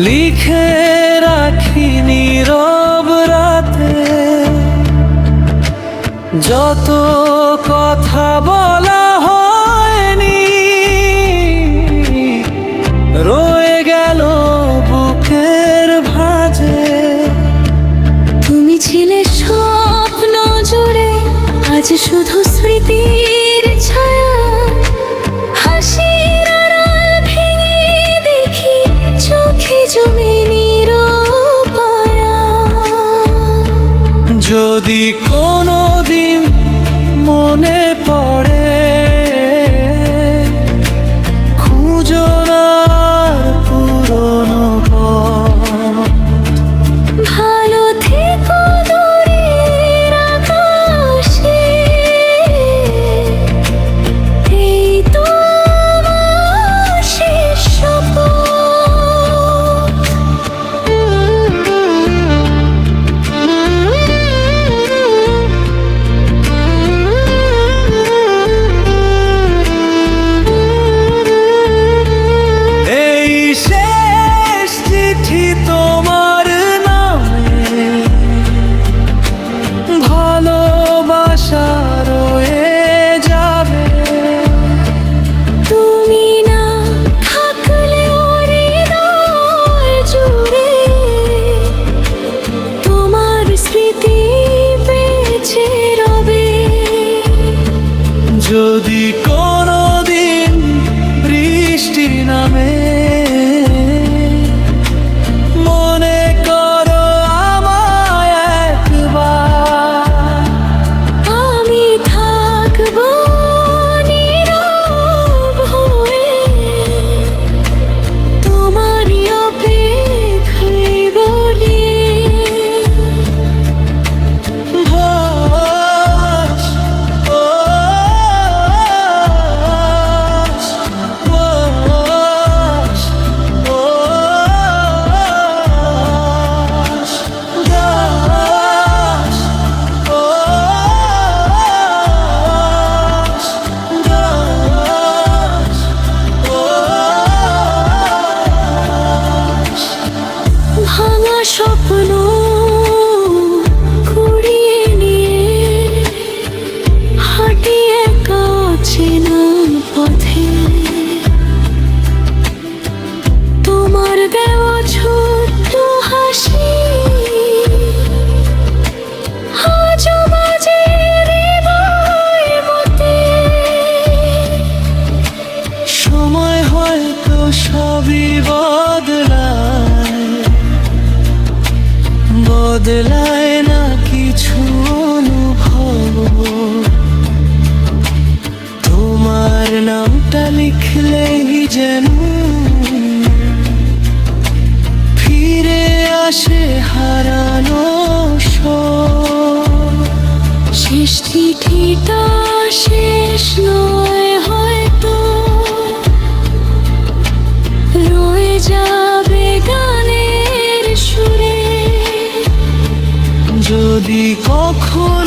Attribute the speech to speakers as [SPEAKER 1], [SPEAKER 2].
[SPEAKER 1] লিখে রাখি নীরব রাতে, যত কথা বলা হয়নি রয়ে গেল বুকের ভাঁজে।
[SPEAKER 2] তুমি ছিলে স্বপ্ন জুড়ে, আজ শুধু স্মৃতির ছায়া। হাসির আড়াল ভেঙে দেখি চোখে জমে নিরুপায়া।
[SPEAKER 1] যদি কোনোদিন মনে পড়ে খুঁজো না পুরনো পথ।
[SPEAKER 2] ভালো থেকো দূরের আকাশে, এই তো আমার শেষ
[SPEAKER 1] এই শেষ চিঠি তোমার নামে, ভালোবাসা রয়ে যাবে।
[SPEAKER 2] তুমি না থাকলেও হৃদয় জুড়ে তোমার স্মৃতি বেঁচে রবে।
[SPEAKER 1] যদি কোনোদিন বৃষ্টি নামে মনে করো আমায় একবার।
[SPEAKER 2] আমি থাকবো নীরব হয়ে, তোমারই অপেক্ষায় বলি।
[SPEAKER 1] ভাস, ও ভাস, ভাস, ও ভাস, ভাস, ও ভাস, ভাস, ও ভাস।
[SPEAKER 2] ভাঙা স্বপ্ন কুড়িয়ে নিয়ে হাঁটি একা অচেনা পথে। তোমার দেওয়া ছোট্ট হাসি আজও বাজে হৃদয় মতে।
[SPEAKER 1] সময় হয়তো সবই বদলায় না কিছু অনুভব। তোমার নামটা লিখলেই যেন ফিরে আসে হারানো সব।
[SPEAKER 2] শেষ চিঠিটা শেষ নয় হয়তো, রয়ে যাবে গানের সুরে।
[SPEAKER 1] যদি কখনো